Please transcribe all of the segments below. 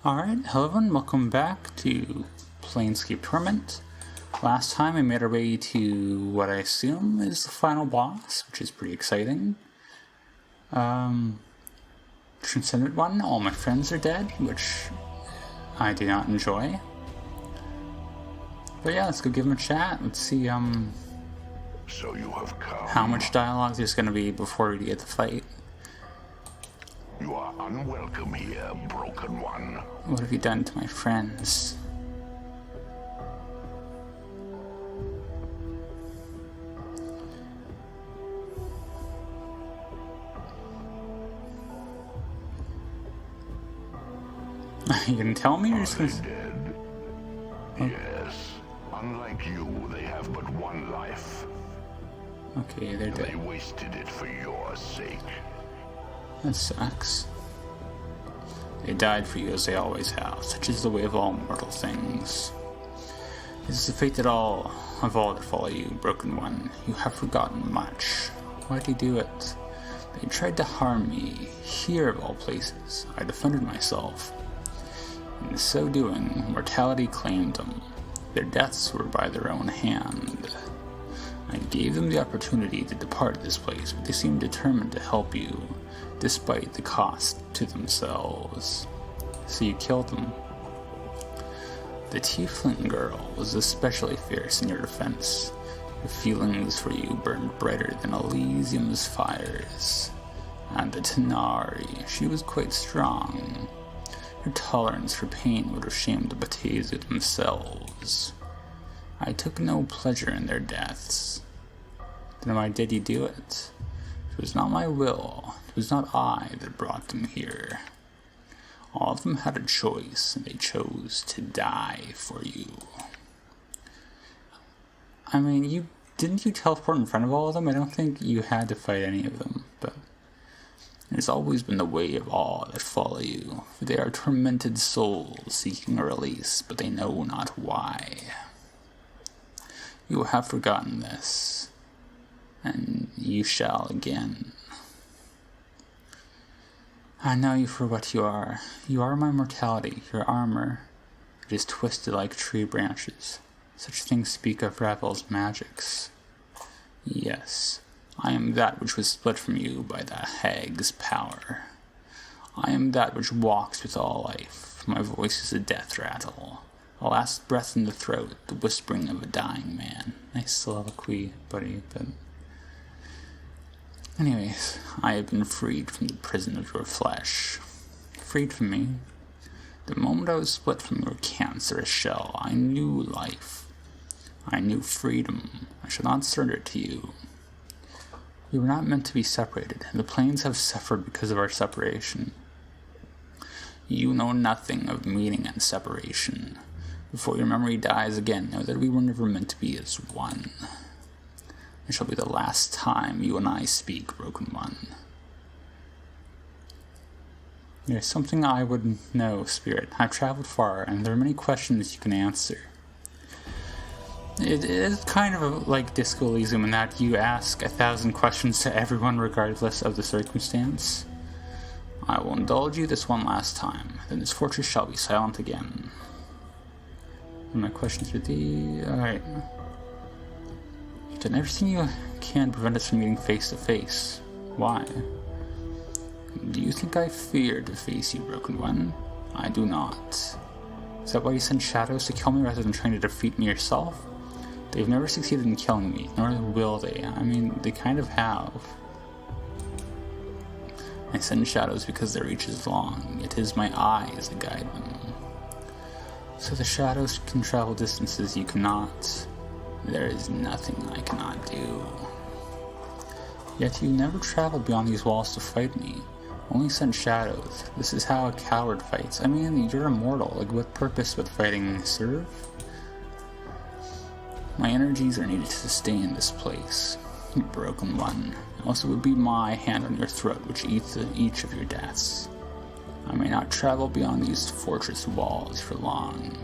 Alright, hello everyone, welcome back to Planescape Torment. Last time I made our way to what I assume is the final boss, which is pretty exciting. Transcendent one, all my friends are dead, which I do not enjoy. But yeah, let's go give them a chat. Let's see So you have come. how much dialogue there's going to be before we get the fight. You are unwelcome here, broken one. What have you done to my friends? You gonna tell me or just Are gonna... they dead? Yes. Unlike you, they have but one life. Okay, they're They dead. wasted it for your sake. That sucks. They died for you as they always have. Such is the way of all mortal things. This is the fate that all of all that follow you, broken one. You have forgotten much. Why'd you do it? They tried to harm me. Here of all places, I defended myself. In so doing, mortality claimed them. Their deaths were by their own hand. I gave them the opportunity to depart this place, but they seemed determined to help you, despite the cost to themselves. So you killed them. The Tiefling girl was especially fierce in your defense. Her feelings for you burned brighter than Elysium's fires. And the Tanari, she was quite strong. Her tolerance for pain would have shamed the Batazu themselves. I took no pleasure in their deaths. Then why did you do it? It was not my will. It was not I that brought them here. All of them had a choice, and they chose to die for you. I mean, didn't you teleport in front of all of them? I don't think you had to fight any of them, but it has always been the way of all that follow you, for they are tormented souls seeking a release, but they know not why. You have forgotten this, and you shall again. I know you for what you are. You are my mortality, your armor. It is twisted like tree branches. Such things speak of Ravel's magics. Yes, I am that which was split from you by the hag's power. I am that which walks with all life. My voice is a death rattle. A last breath in the throat, the whispering of a dying man. Nice soliloquy, buddy, but... Anyways, I have been freed from the prison of your flesh. Freed from me. The moment I was split from your cancerous shell, I knew life. I knew freedom. I shall not surrender to you. We were not meant to be separated, and the planes have suffered because of our separation. You know nothing of meaning and separation. Before your memory dies again, know that we were never meant to be as one. It shall be the last time you and I speak, broken one. There's something I would know, Spirit. I've traveled far, and there are many questions you can answer. It is kind of like Disco Elysium in that you ask 1,000 questions to everyone regardless of the circumstance. I will indulge you this one last time, then this fortress shall be silent again. And my questions are alright. You've done everything you can to prevent us from meeting face to face. Why? Do you think I fear to face you, broken one? I do not. Is that why you sent shadows to kill me rather than trying to defeat me yourself? They've never succeeded in killing me, nor will they. I mean, they kind of have. I send shadows because their reach is long. It is my eyes that guide them. So the shadows can travel distances you cannot. There is nothing I cannot do. Yet you never traveled beyond these walls to fight me. Only sent shadows. This is how a coward fights. I mean, you're immortal. Like, what purpose would fighting serve? My energies are needed to sustain this place. You broken one. Also, it would be my hand on your throat which eats each of your deaths. I may not travel beyond these fortress walls for long.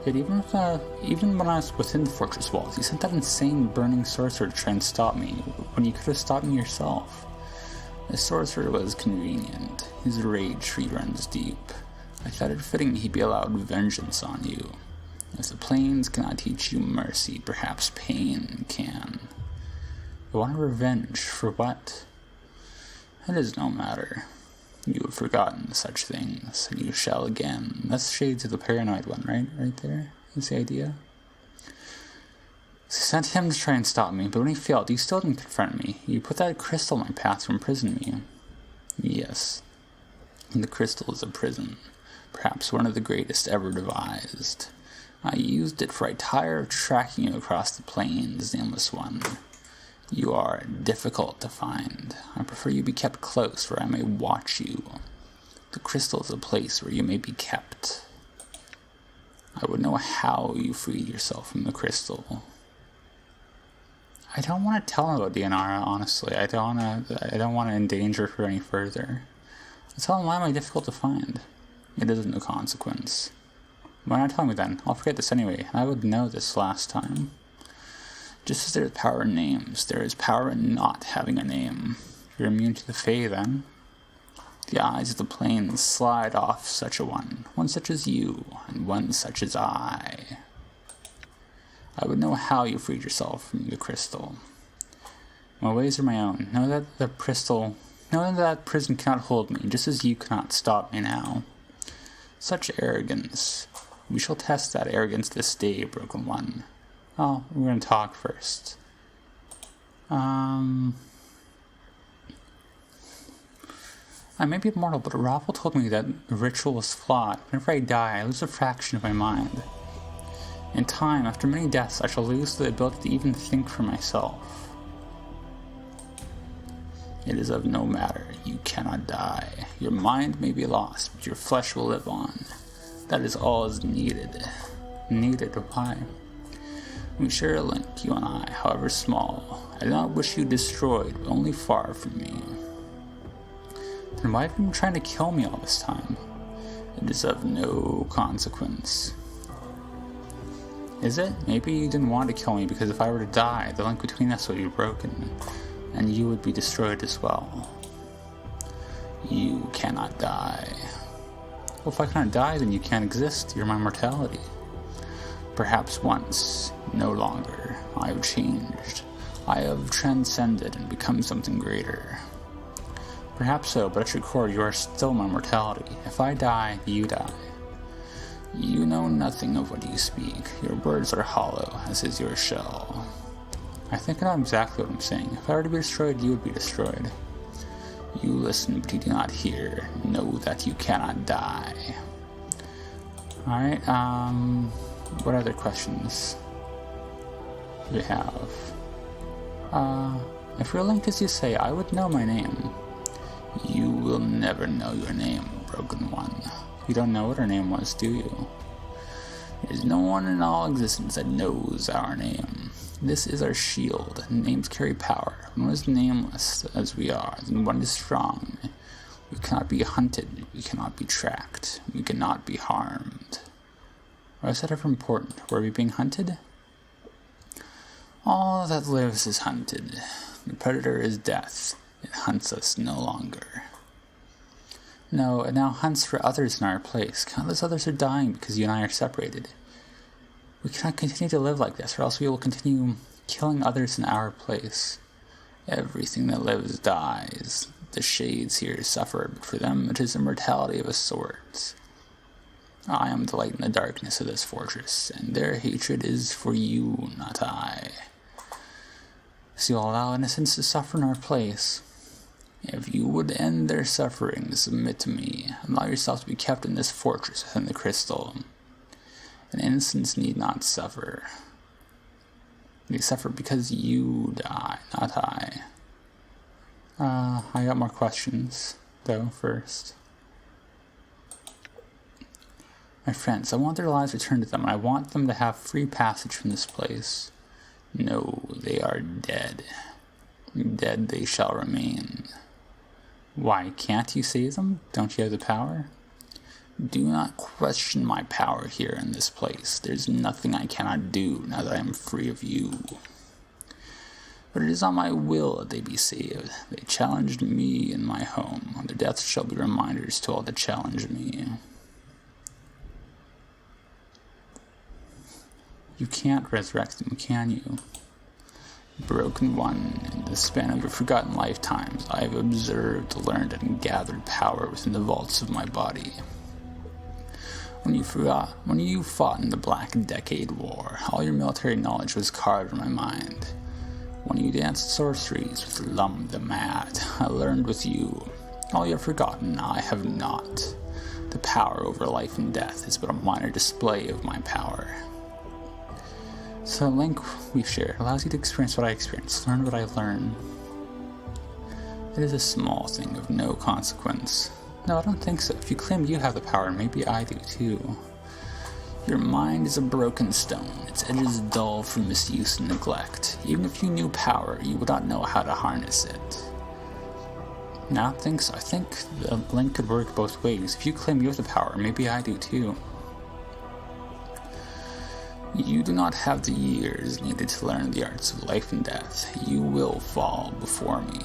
Yet even when I was within the fortress walls, you sent that insane burning sorcerer to try and stop me. when you could have stopped me yourself. The sorcerer was convenient. His rage tree runs deep. I thought it fitting he be allowed vengeance on you. If the plains cannot teach you mercy, perhaps pain can. You want revenge for what? It is no matter. You have forgotten such things, and you shall again. That's shades of the paranoid one, right? Right there is the idea. So I sent him to try and stop me, but when he failed, you still didn't confront me. You put that crystal in my path to imprison me. Yes, and the crystal is a prison, perhaps one of the greatest ever devised. I used it for I tire of tracking you across the plains, nameless one. You are difficult to find. I prefer you be kept close, where I may watch you. The crystal is a place where you may be kept. I would know how you freed yourself from the crystal. I don't want to tell him about Dianara, honestly. I don't want to endanger her any further. I tell him why am I difficult to find. It is no consequence. Why not tell me then? I'll forget this anyway, and I would know this last time. Just as there is power in names, there is power in not having a name. You're immune to the Fae, then. The eyes of the plains slide off such a one such as you, and one such as I. I would know how you freed yourself from the crystal. My ways are my own. Know that that prison cannot hold me, just as you cannot stop me now. Such arrogance. We shall test that arrogance this day, broken one. Oh, we're going to talk first. I may be immortal, but Raffle told me that the ritual was flawed. Whenever I die, I lose a fraction of my mind. In time, after many deaths, I shall lose the ability to even think for myself. It is of no matter. You cannot die. Your mind may be lost, but your flesh will live on. That is all is needed. Needed? Why? We share a link, you and I, however small. I do not wish you destroyed, but only far from me. Then why have you been trying to kill me all this time? It is of no consequence. Is it? Maybe you didn't want to kill me because if I were to die, the link between us would be broken, and you would be destroyed as well. You cannot die. Well, if I cannot die, then you can't exist. You're my mortality. Perhaps once, no longer. I have changed. I have transcended and become something greater. Perhaps so, but at your core, you are still my mortality. If I die, you die. You know nothing of what you speak. Your words are hollow, as is your shell. I think I know exactly what I'm saying. If I were to be destroyed, you would be destroyed. You listen, but you do not hear. Know that you cannot die. Alright, what other questions do we have? If you're linked as you say, I would know my name. You will never know your name, broken one. You don't know what her name was, do you? There's no one in all existence that knows our name. This is our shield. Names carry power. One is nameless, as we are, and one is strong. We cannot be hunted. We cannot be tracked. We cannot be harmed. Why is that ever important? Were we being hunted? All that lives is hunted. The predator is death. It hunts us no longer. No, it now hunts for others in our place. Countless others are dying because you and I are separated. We cannot continue to live like this, or else we will continue killing others in our place. Everything that lives dies. The shades here suffer, but for them it is immortality of a sort. I am the light in the darkness of this fortress, and their hatred is for you, not I. So you'll allow innocents to suffer in our place. If you would end their suffering, submit to me. Allow yourself to be kept in this fortress within the crystal. And innocents need not suffer. They suffer because you die, not I. I got more questions, though, first. My friends, I want their lives returned to them, and I want them to have free passage from this place. No, they are dead. Dead they shall remain. Why, can't you save them? Don't you have the power? Do not question my power here in this place. There's nothing I cannot do now that I am free of you. But it is on my will that they be saved. They challenged me in my home. Their deaths shall be reminders to all that challenge me. You can't resurrect them, can you? Broken one, in the span of your forgotten lifetimes, I have observed, learned, and gathered power within the vaults of my body. When you fought in the Black Decade War, all your military knowledge was carved in my mind. When you danced sorceries with Lum the Mad, I learned with you. All you have forgotten, I have not. The power over life and death is but a minor display of my power. So the link we've shared allows you to experience what I experienced, learn what I learn. It is a small thing of no consequence. No, I don't think so. If you claim you have the power, maybe I do too. Your mind is a broken stone, its edges dull from misuse and neglect. Even if you knew power, you would not know how to harness it. No, I don't think so. I think the link could work both ways. If you claim you have the power, maybe I do too. You do not have the years needed to learn the arts of life and death. You will fall before me.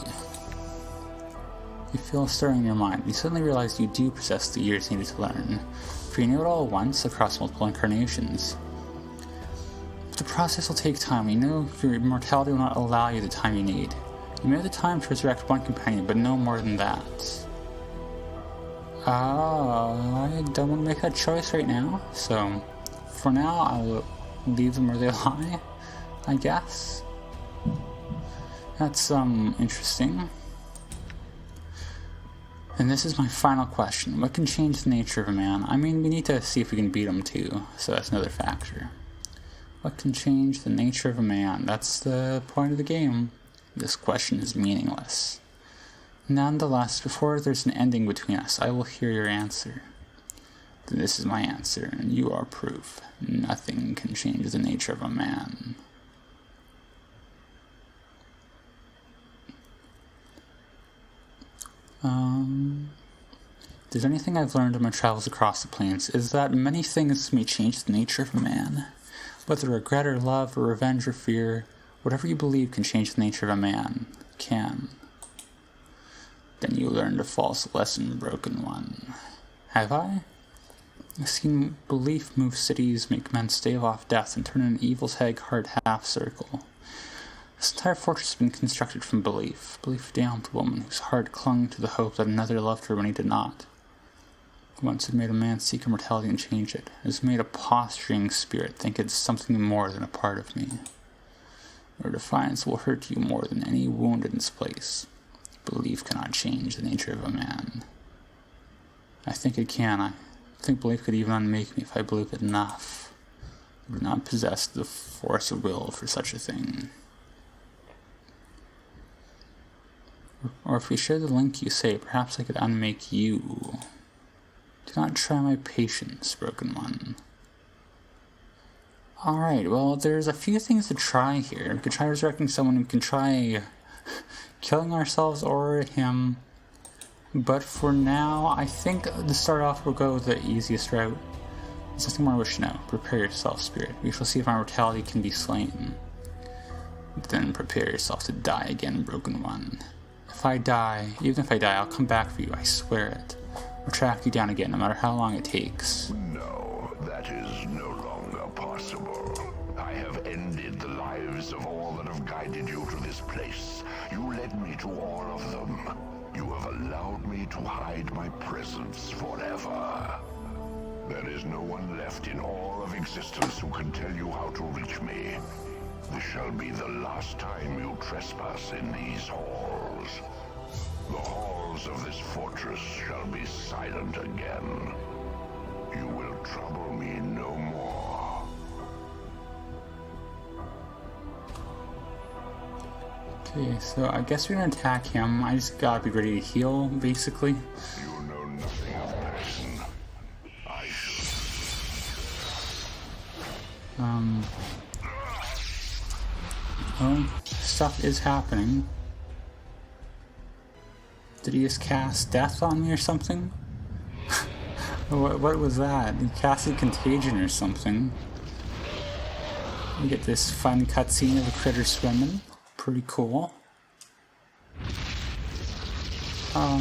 You feel a stirring in your mind. You suddenly realize you do possess the years needed to learn, for you knew it all at once across multiple incarnations. But the process will take time. You know your immortality will not allow you the time you need. You may have the time to resurrect one companion, but no more than that. I don't want to make that choice right now, so for now I'll leave them where they lie, I guess. That's interesting. And this is my final question. What can change the nature of a man? I mean, we need to see if we can beat him too, so that's another factor. What can change the nature of a man? That's the point of the game. This question is meaningless. Nonetheless, before there's an ending between us, I will hear your answer. Then this is my answer, and you are proof. Nothing can change the nature of a man. If there's anything I've learned in my travels across the plains, is that many things may change the nature of a man. Whether regret or love or revenge or fear, whatever you believe can change the nature of a man, can. Then you learned a false lesson, broken one. Have I? I've seen belief move cities, make men stave off death, and turn an evil's hard half-circle. This entire fortress has been constructed from belief. Belief damned the woman whose heart clung to the hope that another loved her when he did not. Once it made a man seek immortality and change it. It has made a posturing spirit think it's something more than a part of me. Your defiance will hurt you more than any wound in its place. Belief cannot change the nature of a man. I think it can. I think belief could even unmake me if I believed it enough. I do not possess the force of will for such a thing. Or if we share the link you say, perhaps I could unmake you. Do not try my patience, broken one. Alright, well, there's a few things to try here. We could try resurrecting someone, we can try killing ourselves or him. But for now, I think to start off we'll go the easiest route. There's nothing more I wish to know. Prepare yourself, spirit. We shall see if my mortality can be slain. Then prepare yourself to die again, broken one. If I die, even if I die, I'll come back for you, I swear it. Or track you down again, no matter how long it takes. No, that is no longer possible. I have ended the lives of all that have guided you to this place. You led me to all of them. You have allowed me to hide my presence forever. There is no one left in all of existence who can tell you how to reach me. This shall be the last time you trespass in these halls. The halls of this fortress shall be silent again. You will trouble me no more. Okay, so I guess we're gonna attack him. I just gotta be ready to heal, basically. You know nothing of passion. I should. Well, stuff is happening. Did he just cast death on me or something? What was that? He casted contagion or something. We get this fun cutscene of a critter swimming. pretty cool. I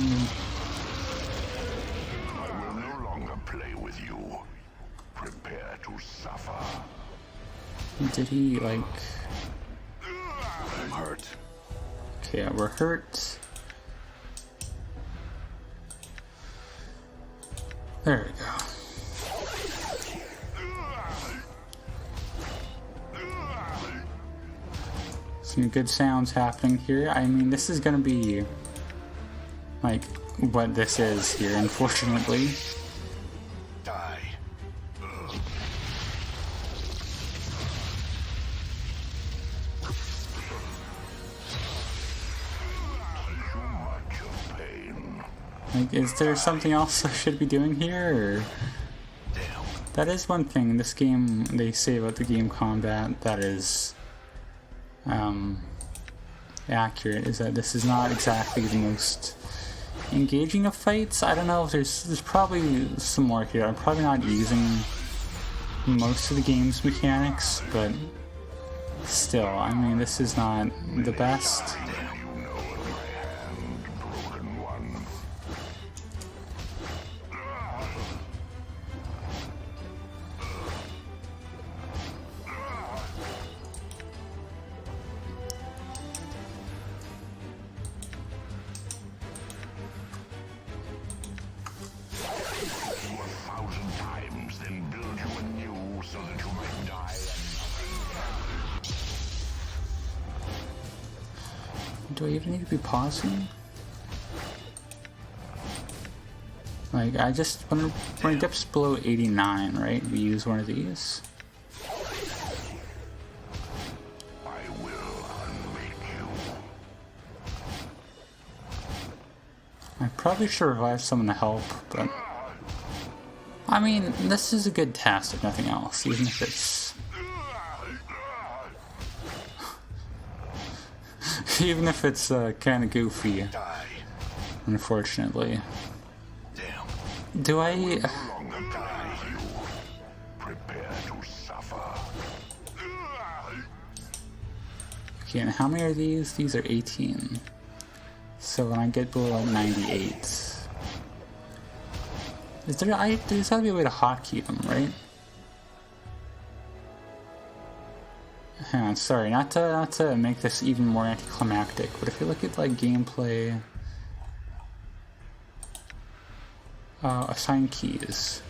will no longer play with you. Prepare to suffer. Did he, like... I'm hurt. Okay, yeah, we're hurt. There we go. Some good sounds happening here. I mean, this is gonna be like what this is here, unfortunately. Die. Too much of pain. Like, is there something else I should be doing here? Or... Damn. That is one thing in this game they say about the game combat that is accurate, is that this is not exactly the most engaging of fights. I don't know if there's probably some more here. I'm probably not using most of the game's mechanics, but still, I mean, this is not the best. You know of my hand, broken one. You 1,000 times, then build you anew so that you may die. Do I even need to be pausing? Like, I just, when it dips below 89, right, we use one of these. I will unmake you. I probably should revive someone to help, but... I mean, this is a good test if nothing else, even if it's... even if it's kind of goofy, Die. unfortunately. Damn. Do I... No longer die you. Prepare to suffer. Okay, and how many are these? These are 18. So when I get below like 98... Is there... there's gotta be a way to hotkey them, right? Hang on, sorry, not to make this even more anticlimactic, but if you look at like gameplay, assign keys,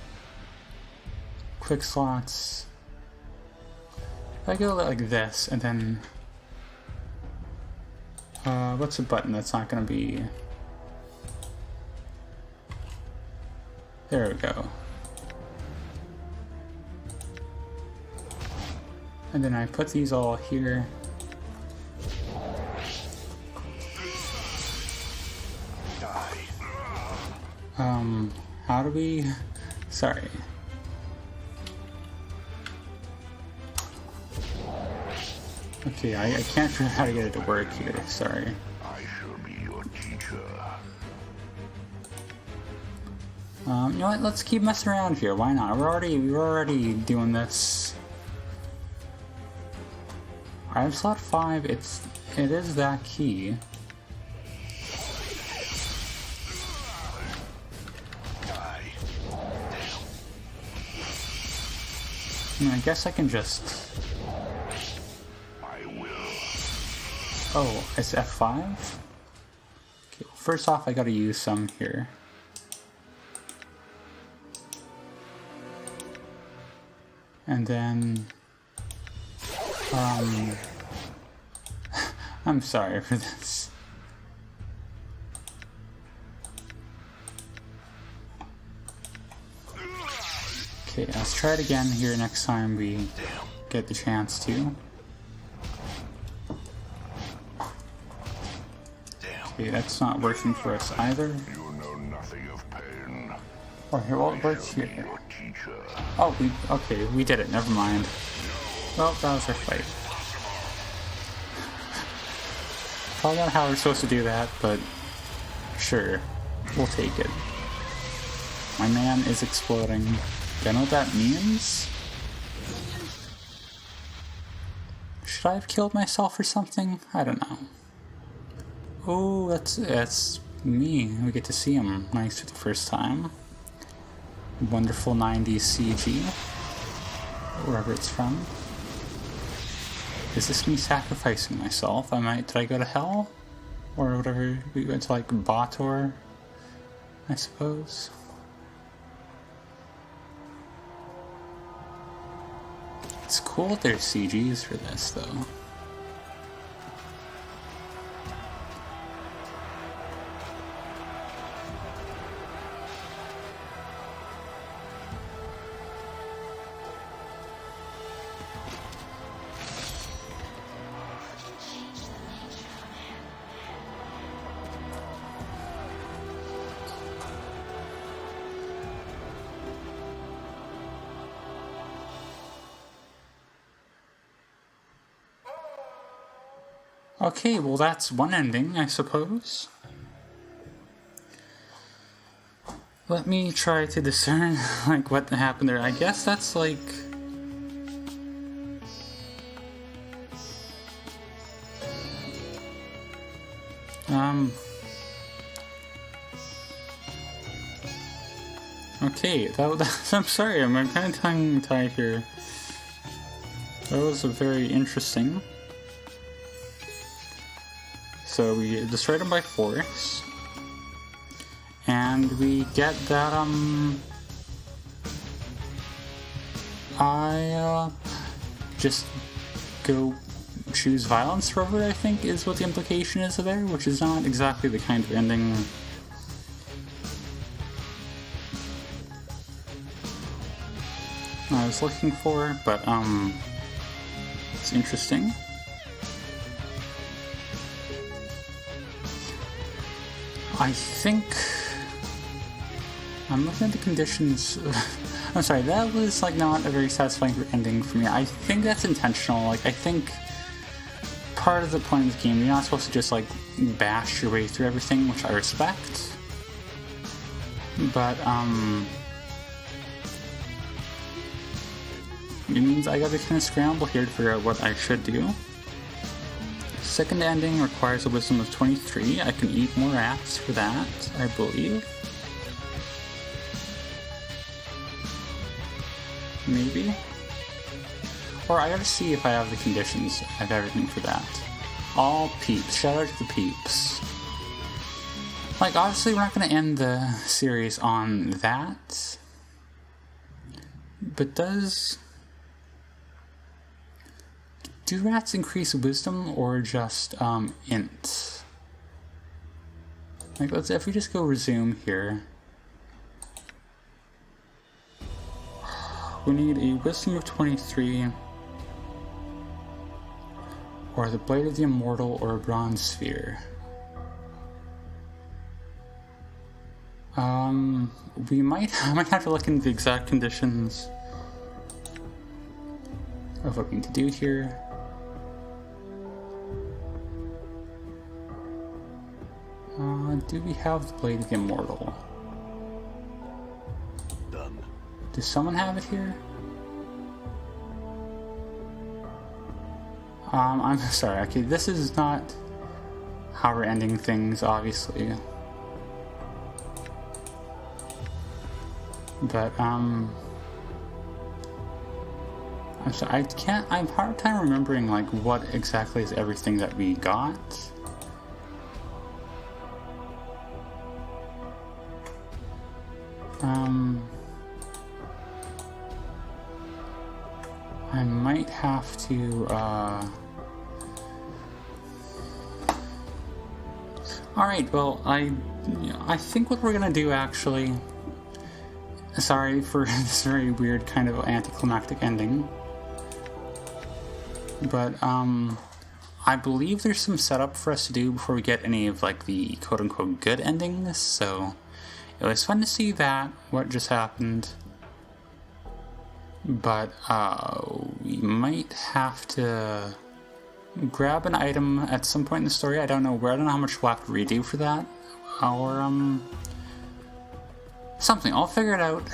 quick slots. If I go like this, and then what's a button that's not gonna be? There we go. And then I put these all here. Die. How do we... Sorry. Okay, I can't figure out how to get it to work here, sorry. I shall be your teacher. You know what, let's keep messing around here, why not? We're already doing this. I have slot 5, it is that key. Die. I mean, I guess I can just... I will. Oh, it's F5? Okay, well, first off I gotta use some here. And then... I'm sorry for this. Okay, let's try it again here next time we get the chance to. Okay, that's not working for us either. You know nothing of pain. Oh, here, well, I what's shall be here? your teacher. Oh, okay, we did it, never mind. Well, that was our fight. Probably not how we're supposed to do that, but sure, we'll take it. My man is exploding. Do I know what that means? Should I have killed myself or something? I don't know. Oh, that's me. We get to see him nice for the first time. Wonderful 90s CG. Wherever it's from. Is this me sacrificing myself? Did I go to hell? Or whatever, we went to like Bator, I suppose. It's cool that there's CGs for this though. Okay, well that's one ending, I suppose. Let me try to discern, like, what happened there. I guess that's, like... Okay, I'm sorry, I'm kind of tongue-tied here. That was a very interesting... So we destroyed them by force, and we get that, I, just go choose violence forever, I think, is what the implication is there, which is not exactly the kind of ending I was looking for, but, it's interesting. I think... I'm looking at the conditions... I'm sorry, that was like not a very satisfying ending for me. I think that's intentional. Like, I think part of the point of the game, you're not supposed to just like bash your way through everything, which I respect. But, it means I gotta kind of scramble here to figure out what I should do. Second ending requires a wisdom of 23. I can eat more rats for that, I believe. Maybe? Or I gotta see if I have the conditions of everything for that. All peeps. Shout out to the peeps. Like, obviously we're not gonna end the series on that. But do rats increase wisdom or just int? Like, if we just go resume here. We need a wisdom of 23 or the Blade of the Immortal or a Bronze Sphere. I might have to look into the exact conditions of what we need to do here. Do we have the Blade of the Immortal? Done. Does someone have it here? I'm sorry, okay, this is not how we're ending things, obviously. But, I'm sorry, I'm hard time remembering, like, what exactly is everything that we got. I might have to, Alright, well, I think what we're gonna do, actually... Sorry for this very weird kind of anticlimactic ending. But, I believe there's some setup for us to do before we get any of, like, the quote-unquote good endings, so... It was fun to see that, what just happened. But, we might have to grab an item at some point in the story. I don't know where, I don't know how much we'll have to redo for that. Or, something. I'll figure it out.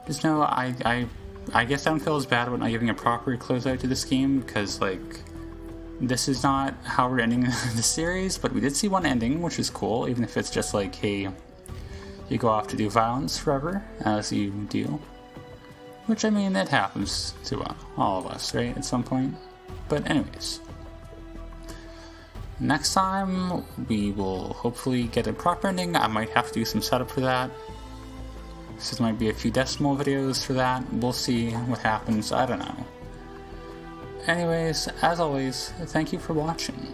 Just know I I guess I don't feel as bad about not giving a proper closeout to this game, because, like, this is not how we're ending the series, but we did see one ending, which is cool, even if it's just like, hey, you go off to do violence forever, as you do. Which, I mean, it happens to all of us, right, at some point. But anyways, next time we will hopefully get a proper ending. I might have to do some setup for that. So there might be a few decimal videos for that. We'll see what happens. I don't know. Anyways, as always, thank you for watching.